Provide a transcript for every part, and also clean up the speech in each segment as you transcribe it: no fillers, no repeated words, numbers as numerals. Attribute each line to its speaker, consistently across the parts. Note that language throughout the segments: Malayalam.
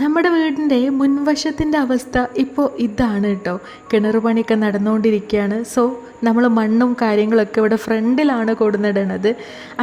Speaker 1: നമ്മുടെ വീടിൻ്റെ മുൻവശത്തിൻ്റെ അവസ്ഥ ഇപ്പോൾ ഇതാണ് കേട്ടോ. കിണർ പണിയൊക്കെ നടന്നുകൊണ്ടിരിക്കുകയാണ്. സോ നമ്മൾ മണ്ണും കാര്യങ്ങളൊക്കെ ഇവിടെ ഫ്രണ്ടിലാണ് കൊടുന്നിടണത്.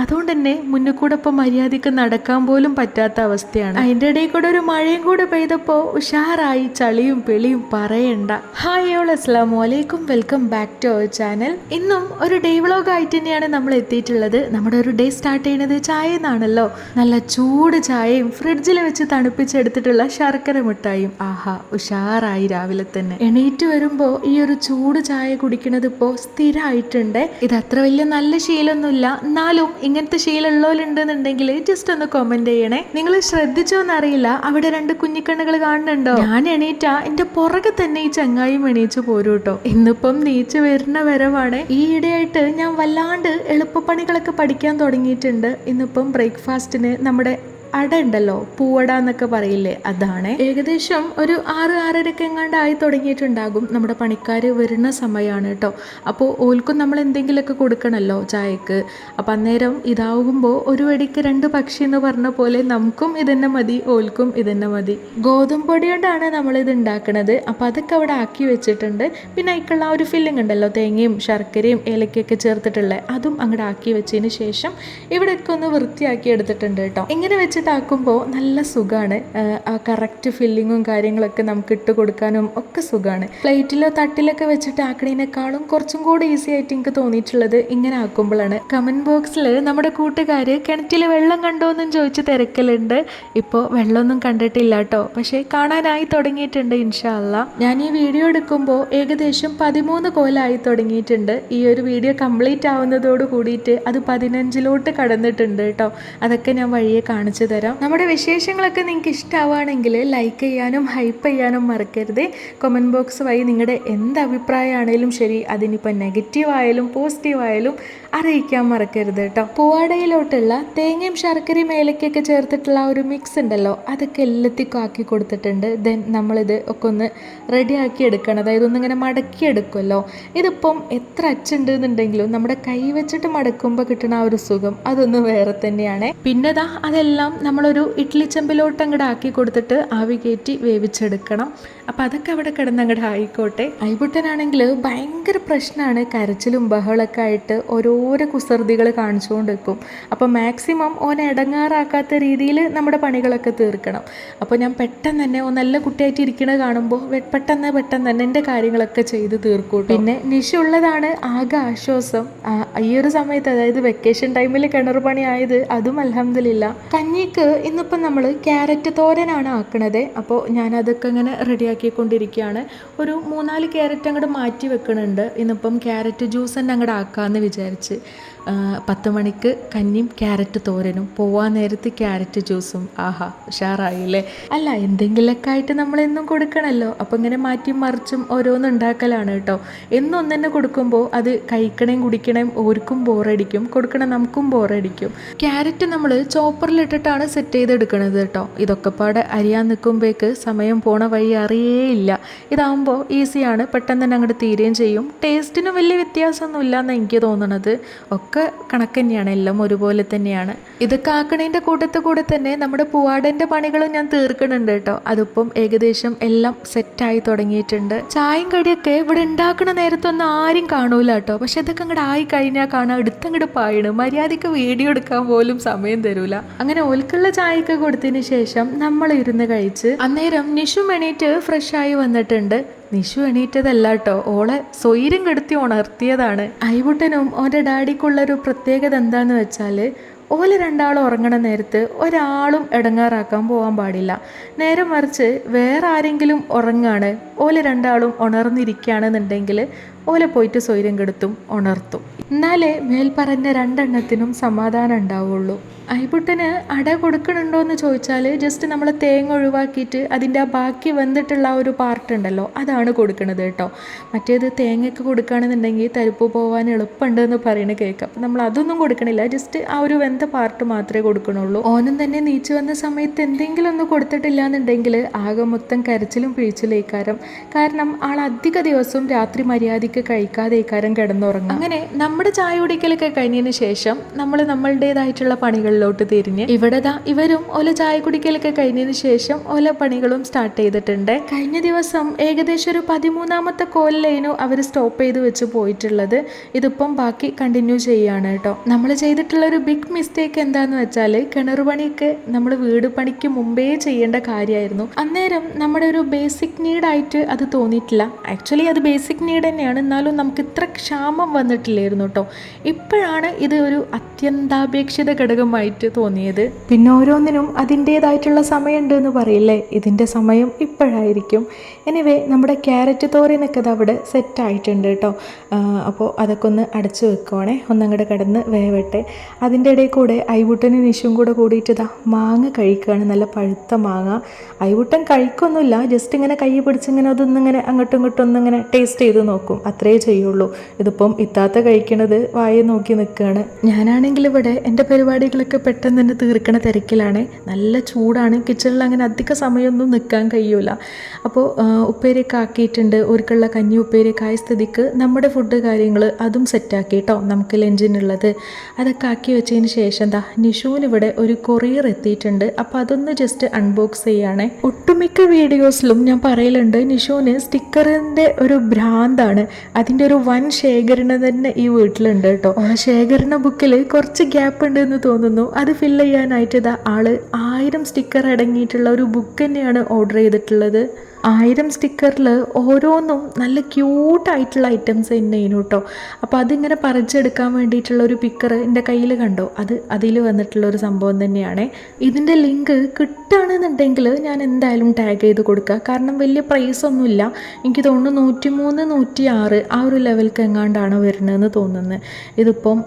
Speaker 1: അതുകൊണ്ട് തന്നെ മുന്നിൽ കൂടെ ഇപ്പോൾ മര്യാദയ്ക്ക് നടക്കാൻ പോലും പറ്റാത്ത അവസ്ഥയാണ്. അതിൻ്റെ ഇടയിൽ കൂടെ ഒരു മഴയും കൂടെ പെയ്തപ്പോൾ ഉഷാറായി, ചളിയും പെളിയും പറയണ്ട. ഹായ് ഓൾ, അസ്സലാമു അലൈക്കും, welcome back to our channel. ഇന്നും ഒരു ഡേ വ്ളോഗ് ആയിട്ട് തന്നെയാണ് നമ്മൾ എത്തിയിട്ടുള്ളത്. നമ്മുടെ ഒരു ഡേ സ്റ്റാർട്ട് ചെയ്യുന്നത് ചായ എന്നാണല്ലോ. നല്ല ചൂട് ചായയും ഫ്രിഡ്ജിൽ വെച്ച് തണുപ്പിച്ചെടുത്തിട്ടുള്ള ശർക്കര മിഠായും. ആഹാ, ഉഷാറായി രാവിലെ തന്നെ. എണീറ്റ് വരുമ്പോൾ ഈ ഒരു ചൂട് ചായ കുടിക്കുന്നത് ഇപ്പോൾ സ്ഥിരമായിട്ടുണ്ട്. ഇത് അത്ര വലിയ നല്ല ശീലമൊന്നുമില്ല, എന്നാലും ഇങ്ങനത്തെ ശീലമുള്ളവരുണ്ടെന്നുണ്ടെങ്കിൽ ജസ്റ്റ് ഒന്ന് കമന്റ് ചെയ്യണേ. നിങ്ങൾ ശ്രദ്ധിച്ചോന്നറിയില്ല, അവിടെ രണ്ട് കുഞ്ഞിക്കണ്ണുകൾ കാണുന്നുണ്ടോ? ഞാൻ എണീറ്റ എന്റെ പുറകെ തന്നെ ഈ ചങ്ങായും എണീച്ച് പോരും കേട്ടോ. ഇന്നിപ്പം നീച്ച് വരുന്ന വരവാണ്. ഈ ഇടയായിട്ട് ഞാൻ വല്ലാണ്ട് എളുപ്പപ്പണികളൊക്കെ പഠിക്കാൻ തുടങ്ങിയിട്ടുണ്ട്. ഇന്നിപ്പം ബ്രേക്ക്ഫാസ്റ്റിന് നമ്മുടെ അട ഉണ്ടല്ലോ, പൂവട എന്നൊക്കെ പറയില്ലേ, അതാണ്. ഏകദേശം ഒരു 6-6:30 എങ്ങാണ്ട് ആയി തുടങ്ങിയിട്ടുണ്ടാകും. നമ്മുടെ പണിക്കാർ വരുന്ന സമയമാണ് കേട്ടോ. അപ്പോൾ ഓൽക്കും നമ്മൾ എന്തെങ്കിലുമൊക്കെ കൊടുക്കണമല്ലോ ചായക്ക്. അപ്പം അന്നേരം ഇതാവുമ്പോൾ ഒരു വെടിക്ക് രണ്ട് പക്ഷി എന്ന് പറഞ്ഞ പോലെ നമുക്കും ഇതന്നെ മതി, ഓൽക്കും ഇതന്നെ മതി. ഗോതമ്പ് പൊടി കൊണ്ടാണ് നമ്മളിത് ഉണ്ടാക്കുന്നത്. അപ്പോൾ അതൊക്കെ അവിടെ ആക്കി വെച്ചിട്ടുണ്ട്. പിന്നെ അതിക്കുള്ള ഒരു ഫില്ലിംഗ് ഉണ്ടല്ലോ, തേങ്ങയും ശർക്കരയും ഏലക്കൊക്കെ ചേർത്തിട്ടുള്ള, അതും അങ്ങോട്ട് ആക്കി വെച്ചതിന് ശേഷം ഇവിടെയൊക്കെ ഒന്ന് വൃത്തിയാക്കി എടുത്തിട്ടുണ്ട് കേട്ടോ. ഇങ്ങനെ വെച്ച് ാക്കുമ്പോൾ നല്ല സുഖമാണ്. ആ കറക്റ്റ് ഫില്ലിങ്ങും കാര്യങ്ങളൊക്കെ നമുക്ക് ഇട്ട് കൊടുക്കാനും ഒക്കെ സുഖമാണ്. പ്ലേറ്റിലോ തട്ടിലൊക്കെ വെച്ചിട്ട് ആക്കണേനേക്കാളും കുറച്ചും കൂടി ഈസി ആയിട്ട് എനിക്ക് തോന്നിയിട്ടുള്ളത് ഇങ്ങനെ ആക്കുമ്പോഴാണ്. കമന്റ് ബോക്സിൽ നമ്മുടെ കൂട്ടുകാർ കിണറ്റിൽ വെള്ളം കണ്ടോന്നും ചോദിച്ച് തിരക്കലുണ്ട്. ഇപ്പോൾ വെള്ളമൊന്നും കണ്ടിട്ടില്ല കേട്ടോ, പക്ഷേ കാണാനായി തുടങ്ങിയിട്ടുണ്ട് ഇൻഷാ അല്ലാ. ഞാൻ ഈ വീഡിയോ എടുക്കുമ്പോൾ ഏകദേശം 13 കോലായി തുടങ്ങിയിട്ടുണ്ട്. ഈ ഒരു വീഡിയോ കംപ്ലീറ്റ് ആവുന്നതോട് കൂടിയിട്ട് അത് 15ലോട്ട് കടന്നിട്ടുണ്ട് കേട്ടോ. അതൊക്കെ ഞാൻ വഴിയെ കാണിച്ചു തരാം. നമ്മുടെ വിശേഷങ്ങളൊക്കെ നിങ്ങൾക്ക് ഇഷ്ടമാവുകയാണെങ്കിൽ ലൈക്ക് ചെയ്യാനും ഹൈപ്പ് ചെയ്യാനും മറക്കരുത്. കമൻറ്റ് ബോക്സ് വഴി നിങ്ങളുടെ എന്ത് അഭിപ്രായമാണേലും ശരി, അതിനിപ്പോൾ നെഗറ്റീവ് ആയാലും പോസിറ്റീവ് ആയാലും അറിയിക്കാൻ മറക്കരുത് കേട്ടോ. പൂവാടയിലോട്ടുള്ള തേങ്ങയും ശർക്കരയും ഏലക്കൊക്കെ ചേർത്തിട്ടുള്ള ഒരു മിക്സ് ഉണ്ടല്ലോ, അതൊക്കെ എല്ലാത്തിനും ആക്കി കൊടുത്തിട്ടുണ്ട്. ദെൻ നമ്മളിത് ഒക്കെ ഒന്ന് റെഡിയാക്കി എടുക്കണം. അതായത് ഒന്നിങ്ങനെ മടക്കി എടുക്കുമല്ലോ. ഇതിപ്പം എത്ര അച്ചുണ്ട് എന്നുണ്ടെങ്കിലും നമ്മുടെ കൈ വെച്ചിട്ട് മടക്കുമ്പോൾ കിട്ടുന്ന ആ ഒരു സുഖം അതൊന്ന് വേറെ തന്നെയാണ്. പിന്നെതാ അതെല്ലാം നമ്മളൊരു ഇഡ്ഡലി ചെമ്പിലോട്ട് അങ്ങോട്ട് ആക്കി കൊടുത്തിട്ട് ആവി കയറ്റി വേവിച്ചെടുക്കണം. അപ്പം അതൊക്കെ അവിടെ കിടന്ന് അങ്ങോട്ട് ആയിക്കോട്ടെ. ഐബുട്ടനാണെങ്കിൽ ഭയങ്കര പ്രശ്നമാണ്, കരച്ചിലും ബഹളമൊക്കെ ആയിട്ട് ഓരോരോ കുസൃതികൾ കാണിച്ചുകൊണ്ട് വെക്കും. അപ്പോൾ മാക്സിമം ഓനെ ഇടങ്ങാറാക്കാത്ത രീതിയിൽ നമ്മുടെ പണികളൊക്കെ തീർക്കണം. അപ്പോൾ ഞാൻ പെട്ടെന്ന് തന്നെ നല്ല കുട്ടിയായിട്ട് ഇരിക്കണത് കാണുമ്പോൾ പെട്ടെന്ന് തന്നെ എൻ്റെ കാര്യങ്ങളൊക്കെ ചെയ്ത് തീർക്കും. പിന്നെ നിഷ ഉള്ളതാണ് ആകെ ആശ്വാസം ഈ ഒരു സമയത്ത്. അതായത് വെക്കേഷൻ ടൈമിൽ കിണർ പണി ആയത്, അതും അൽഹംദുലില്ലാ. കഞ്ഞിക്ക് ഇന്നിപ്പം നമ്മൾ ക്യാരറ്റ് തോരനാണ് ആക്കണത്. അപ്പോൾ ഞാനതൊക്കെ ഇങ്ങനെ റെഡിയാക്കിക്കൊണ്ടിരിക്കുകയാണ്. ഒരു 3-4 ക്യാരറ്റ് അങ്ങോട്ട് മാറ്റി വെക്കണുണ്ട്. ഇന്നിപ്പം ക്യാരറ്റ് ജ്യൂസ് തന്നെ അങ്ങോട്ട് ആക്കാമെന്ന് വിചാരിച്ച്. 10 മണിക്ക് കഞ്ഞിയും ക്യാരറ്റ് തോരനും, പോവാൻ നേരത്ത് ക്യാരറ്റ് ജ്യൂസും. ആഹാ, ഉഷാറായില്ലേ? അല്ല, എന്തെങ്കിലുമൊക്കെ ആയിട്ട് നമ്മളെന്നും കൊടുക്കണമല്ലോ. അപ്പോൾ ഇങ്ങനെ മാറ്റിയും മറിച്ചും ഓരോന്നും ഉണ്ടാക്കലാണ് കേട്ടോ. എന്നും ഒന്നെന്നെ കൊടുക്കുമ്പോൾ അത് കഴിക്കണേം കുടിക്കണേം ഓർക്കും ബോറടിക്കും, കൊടുക്കണം നമുക്കും ബോറടിക്കും. ക്യാരറ്റ് നമ്മൾ ചോപ്പറിലിട്ടിട്ടാണ് സെറ്റ് ചെയ്തെടുക്കണത് കേട്ടോ. ഇതൊക്കെ പാടെ അരിയാൻ നിൽക്കുമ്പോഴേക്ക് സമയം പോണ വഴി അറിയേയില്ല. ഇതാകുമ്പോൾ ഈസിയാണ്, പെട്ടെന്ന് തന്നെ അങ്ങോട്ട് തീരുകയും ചെയ്യും. ടേസ്റ്റിനും വലിയ വ്യത്യാസമൊന്നുമില്ല എന്നാണ് എനിക്ക് തോന്നണത്. ഒക്കെ കണക്ക് തന്നെയാണ്, എല്ലാം ഒരുപോലെ തന്നെയാണ്. ഇതൊക്കെ ആക്കണേൻ്റെ കൂടെ തന്നെ നമ്മുടെ പൂവാടൻ്റെ പണികളും ഞാൻ തീർക്കണുണ്ട് കേട്ടോ. അതിപ്പം ഏകദേശം എല്ലാം സെറ്റായി തുടങ്ങിയിട്ടുണ്ട്. ചായയും കടിയൊക്കെ ഇവിടെ ഉണ്ടാക്കണ നേരത്തൊന്നും ആരും കാണൂല കേട്ടോ. പക്ഷെ ഇതൊക്കെ അങ്ങോട്ട് ആയി കഴിഞ്ഞാൽ കാണാൻ എടുത്തങ്ങോട്ട് പായണ്, മര്യാദയ്ക്ക് വീഡിയോ എടുക്കാൻ പോലും സമയം തരൂല. അങ്ങനെ ഓൽക്കുള്ള ചായയൊക്കെ കൊടുത്തതിന് ശേഷം നമ്മൾ ഇരുന്ന് കഴിച്ച് അന്നേരം നിഷു എണീറ്റ് ഫ്രഷായി വന്നിട്ടുണ്ട്. നിഷു എണീറ്റതല്ല കേട്ടോ, ഓളെ സ്വൈര്യം കെടുത്തി ഉണർത്തിയതാണ്. ഐബുട്ടനും ഓൻ്റെ ഡാഡിക്കുള്ളൊരു പ്രത്യേകത എന്താണെന്ന് വെച്ചാൽ, ഓല് രണ്ടാളും ഉറങ്ങണ നേരത്ത് ഒരാളും ഇടങ്ങാറാക്കാൻ പോകാൻ പാടില്ല. നേരെ മറിച്ച് വേറെ ആരെങ്കിലും ഉറങ്ങാണ്, ഓല് രണ്ടാളും ഉണർന്നിരിക്കുകയാണെന്നുണ്ടെങ്കിൽ ഓലെ പോയിട്ട് സ്വൈര്യം കെടുത്തും ഉണർത്തും. എന്നാലേ മേൽപ്പറഞ്ഞ രണ്ടെണ്ണത്തിനും സമാധാനം ഉണ്ടാവുള്ളൂ. ഐബുട്ടന് അട കൊടുക്കണുണ്ടോ എന്ന് ചോദിച്ചാൽ ജസ്റ്റ് നമ്മൾ തേങ്ങ ഒഴിവാക്കിയിട്ട് അതിൻ്റെ ആ ബാക്കി വെന്തിട്ടുള്ള ആ ഒരു പാർട്ട് ഉണ്ടല്ലോ, അതാണ് കൊടുക്കണത് കേട്ടോ. മറ്റേത് തേങ്ങയൊക്കെ കൊടുക്കുകയാണെന്നുണ്ടെങ്കിൽ തരിപ്പ് പോകാൻ എളുപ്പമുണ്ടെന്ന് പറയുന്നത് കേൾക്കാം. അപ്പം നമ്മൾ അതൊന്നും കൊടുക്കണില്ല, ജസ്റ്റ് ആ ഒരു വെന്ത പാർട്ട് മാത്രമേ കൊടുക്കണുള്ളൂ. ഓനും തന്നെ നീച്ചു വന്ന സമയത്ത് എന്തെങ്കിലും ഒന്ന് കൊടുത്തിട്ടില്ല എന്നുണ്ടെങ്കിൽ ആകെ മൊത്തം കരച്ചിലും പിഴിച്ചിലേക്കാരം. കാരണം ആൾ അധിക ദിവസവും രാത്രി മര്യാദയ്ക്ക് മണിക്ക് കഴിക്കാതെ ഇക്കാരം കിടന്നുറങ്ങും. അങ്ങനെ നമ്മുടെ ചായ കുടിക്കലൊക്കെ കഴിഞ്ഞതിന് ശേഷം നമ്മൾ നമ്മളുടേതായിട്ടുള്ള പണികളിലോട്ട് തിരിഞ്ഞ് ഇവിടെ ഇവരും ഓല ചായ കുടിക്കലൊക്കെ കഴിഞ്ഞതിന് ശേഷം ഓല പണികളും സ്റ്റാർട്ട് ചെയ്തിട്ടുണ്ട്. കഴിഞ്ഞ ദിവസം ഏകദേശം ഒരു 13ാമത്തെ കോലിലേനു അവർ സ്റ്റോപ്പ് ചെയ്ത് വെച്ച് പോയിട്ടുള്ളത്. ഇതിപ്പം ബാക്കി കണ്ടിന്യൂ ചെയ്യാണ് കേട്ടോ. നമ്മൾ ചെയ്തിട്ടുള്ള ഒരു ബിഗ് മിസ്റ്റേക്ക് എന്താന്ന് വെച്ചാൽ കിണർ പണിയൊക്കെ നമ്മൾ വീട് പണിക്ക് മുമ്പേ ചെയ്യേണ്ട കാര്യമായിരുന്നു. അന്നേരം നമ്മുടെ ഒരു ബേസിക് നീഡായിട്ട് അത് തോന്നിയിട്ടില്ല. ആക്ച്വലി അത് ബേസിക് നീഡ് തന്നെയാണ്, എന്നാലും നമുക്ക് ഇത്ര ക്ഷാമം വന്നിട്ടില്ലായിരുന്നു കേട്ടോ. ഇപ്പോഴാണ് ഇത് ഒരു അത്യന്താപേക്ഷിത ഘടകമായിട്ട് തോന്നിയത്. പിന്നെ ഓരോന്നിനും അതിൻ്റേതായിട്ടുള്ള സമയമുണ്ട് എന്ന് പറയില്ലേ, ഇതിൻ്റെ സമയം ഇപ്പോഴായിരിക്കും. എനിവേ നമ്മുടെ ക്യാരറ്റ് തോരനൊക്കെ അത് അവിടെ സെറ്റായിട്ടുണ്ട് കേട്ടോ. അപ്പോൾ അതൊക്കെ ഒന്ന് അടച്ചു വെക്കുവാണേ, ഒന്നങ്ങോട്ട് കിടന്ന് വേവട്ടെ. അതിൻ്റെ ഇടയിൽ കൂടെ ഐവുട്ടനും നിഷും കൂടെ കൂടിയിട്ട് മാങ്ങ കഴിക്കുകയാണ്, നല്ല പഴുത്ത മാങ്ങ. ഐവുട്ടൻ കഴിക്കൊന്നുമില്ല, ജസ്റ്റ് ഇങ്ങനെ കൈ പിടിച്ചിങ്ങനെ അതൊന്നിങ്ങനെ അങ്ങോട്ടും ഇങ്ങോട്ടും ഒന്നിങ്ങനെ ടേസ്റ്റ് ചെയ്ത് നോക്കും, അത്രേ ചെയ്യുള്ളൂ. ഇതിപ്പം ഇത്താത്ത കഴിക്കണത് വായ നോക്കി നിൽക്കുകയാണ്. ഞാനാണെങ്കിൽ ഇവിടെ എൻ്റെ പരിപാടികളൊക്കെ പെട്ടെന്ന് തന്നെ തീർക്കണ തിരക്കിലാണ്. നല്ല ചൂടാണ്, കിച്ചണിൽ അങ്ങനെ അധിക സമയമൊന്നും നിൽക്കാൻ കഴിയൂല. അപ്പോൾ ഉപ്പേരിയൊക്കെ ആക്കിയിട്ടുണ്ട്, ഒരുക്കുള്ള കഞ്ഞി ഉപ്പേരിയൊക്കെ ആയ സ്ഥിതിക്ക് നമ്മുടെ ഫുഡ് കാര്യങ്ങൾ അതും സെറ്റാക്കി കേട്ടോ, നമുക്ക് ലഞ്ചിനുള്ളത്. അതൊക്കെ ആക്കി വെച്ചതിന് ശേഷം നിഷുവിനിവിടെ ഒരു കൊറിയർ എത്തിയിട്ടുണ്ട്. അപ്പോൾ അതൊന്ന് ജസ്റ്റ് അൺബോക്സ് ചെയ്യുകയാണേ. ഒട്ടുമിക്ക വീഡിയോസിലും ഞാൻ പറയലുണ്ട് നിഷുവിന് സ്റ്റിക്കറിൻ്റെ ഒരു ഭ്രാന്താണ്. അതിൻ്റെ ഒരു വൻ ശേഖരണം തന്നെ ഈ വീട്ടിലുണ്ട് കേട്ടോ. ശേഖരണ ബുക്കിൽ കുറച്ച് ഗ്യാപ്പ് ഉണ്ട് എന്ന് തോന്നുന്നു. അത് ഫില്ല് ചെയ്യാനായിട്ട് ആള് 1000 സ്റ്റിക്കർ അടങ്ങിയിട്ടുള്ള ഒരു ബുക്ക് തന്നെയാണ് ഓർഡർ ചെയ്തിട്ടുള്ളത്. 1000 സ്റ്റിക്കറിൽ ഓരോന്നും നല്ല ക്യൂട്ടായിട്ടുള്ള ഐറ്റംസ് തന്നെയാണ് കേട്ടോ. അപ്പോൾ അതിങ്ങനെ പറിച്ചെടുക്കാൻ വേണ്ടിയിട്ടുള്ള ഒരു പിക്കർ എൻ്റെ കയ്യിൽ കണ്ടോ, അതിൽ വന്നിട്ടുള്ള ഒരു സംഭവം തന്നെയാണ്. ഇതിൻ്റെ ലിങ്ക് കിട്ടുകയാണെന്നുണ്ടെങ്കിൽ ഞാൻ എന്തായാലും ടാഗ് ചെയ്ത് കൊടുക്കുക. കാരണം വലിയ പ്രൈസൊന്നുമില്ല, എനിക്ക് തോന്നുന്നു 103, 106 ആ ഒരു ലെവൽക്ക് എങ്ങാണ്ടാണ് വരുന്നതെന്ന് തോന്നുന്നത്. ഇതിപ്പം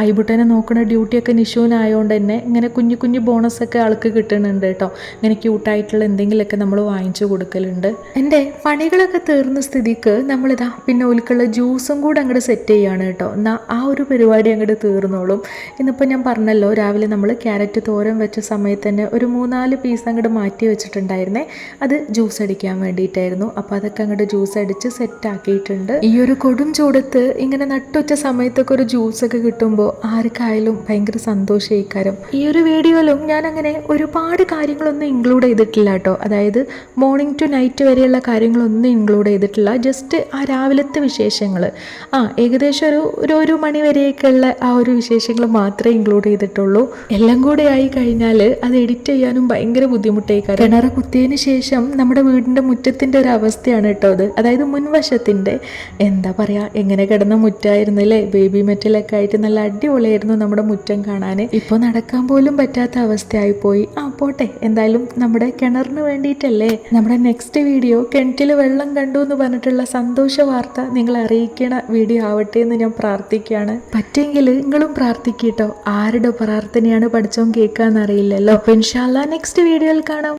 Speaker 1: ഐബുട്ടനെ നോക്കുന്ന ഡ്യൂട്ടിയൊക്കെ നിഷുവിനായതുകൊണ്ട് തന്നെ ഇങ്ങനെ കുഞ്ഞു കുഞ്ഞു ബോണസൊക്കെ ആൾക്ക് കിട്ടുന്നുണ്ട് കേട്ടോ. ഇങ്ങനെ ക്യൂട്ടായിട്ടുള്ള എന്തെങ്കിലുമൊക്കെ നമ്മൾ വാങ്ങിച്ചു കൊടുക്കലുണ്ട്. എൻ്റെ പണികളൊക്കെ തീർന്ന സ്ഥിതിക്ക് നമ്മളിതാ പിന്നെ ഒലിക്കുള്ള ജ്യൂസും കൂടെ അങ്ങോട്ട് സെറ്റ് ചെയ്യാണ് കേട്ടോ. എന്നാൽ ആ ഒരു പരിപാടി അങ്ങോട്ട് തീർന്നോളും. ഇന്നിപ്പോൾ ഞാൻ പറഞ്ഞല്ലോ, രാവിലെ നമ്മൾ ക്യാരറ്റ് തോരൻ വെച്ച സമയത്ത് തന്നെ ഒരു 3-4 പീസ് അങ്ങോട്ട് മാറ്റി വെച്ചിട്ടുണ്ടായിരുന്നേ. അത് ജ്യൂസ് അടിക്കാൻ വേണ്ടിയിട്ടായിരുന്നു. അപ്പോൾ അതൊക്കെ അങ്ങോട്ട് ജ്യൂസ് അടിച്ച് സെറ്റാക്കിയിട്ടുണ്ട്. ഈ ഒരു കൊടും ചൂടത്ത് ഇങ്ങനെ നട്ടുവച്ച സമയത്തൊക്കെ ഒരു ജ്യൂസൊക്കെ കിട്ടുമ്പോൾ ആർക്കായാലും ഭയങ്കര സന്തോഷമായിക്കാരം. ഈ ഒരു വീഡിയോയിലും ഞാൻ അങ്ങനെ ഒരുപാട് കാര്യങ്ങളൊന്നും ഇൻക്ലൂഡ് ചെയ്തിട്ടില്ല കേട്ടോ. അതായത് മോർണിംഗ് ടു നൈറ്റ് വരെയുള്ള കാര്യങ്ങളൊന്നും ഇൻക്ലൂഡ് ചെയ്തിട്ടില്ല. ജസ്റ്റ് ആ രാവിലത്തെ വിശേഷങ്ങൾ, ഏകദേശം ഒരു മണി വരെയൊക്കെയുള്ള ആ ഒരു വിശേഷങ്ങൾ മാത്രമേ ഇൻക്ലൂഡ് ചെയ്തിട്ടുള്ളൂ. എല്ലാം കൂടെ ആയി കഴിഞ്ഞാൽ അത് എഡിറ്റ് ചെയ്യാനും ഭയങ്കര ബുദ്ധിമുട്ടായി. കിണർ കുത്തിയതിന് ശേഷം നമ്മുടെ വീടിൻ്റെ മുറ്റത്തിൻ്റെ ഒരു അവസ്ഥയാണ് കേട്ടോ അത്. അതായത് മുൻവശത്തിൻ്റെ എന്താ പറയുക, എങ്ങനെ കിടന്ന മുറ്റായിരുന്നു അല്ലേ, ബേബി മെറ്റലൊക്കെ ആയിട്ട് നല്ല അടിപൊളിയായിരുന്നു നമ്മുടെ മുറ്റം കാണാൻ. ഇപ്പോൾ നടക്കാൻ പോലും പറ്റാത്ത അവസ്ഥയായിപ്പോയി. പോട്ടെ, എന്തായാലും നമ്മുടെ കിണറിന് വേണ്ടിയിട്ടല്ലേ. നമ്മുടെ നെക്സ്റ്റ് വീഡിയോ കിണറ്റിൽ വെള്ളം കണ്ടു എന്ന് പറഞ്ഞിട്ടുള്ള സന്തോഷ വാർത്ത നിങ്ങളെ അറിയിക്കണ വീഡിയോ ആവട്ടെ എന്ന് ഞാൻ പ്രാർത്ഥിക്കുകയാണ്. പറ്റുമെങ്കിൽ നിങ്ങളും പ്രാർത്ഥിക്കട്ടോ. ആരുടെ പ്രാർത്ഥനയാണ് പഠിച്ചോൻ കേൾക്കാന്നറിയില്ലല്ലോ. അപ്പോൾ ഇൻഷാ അല്ലാഹ് നെക്സ്റ്റ് വീഡിയോയിൽ കാണാം.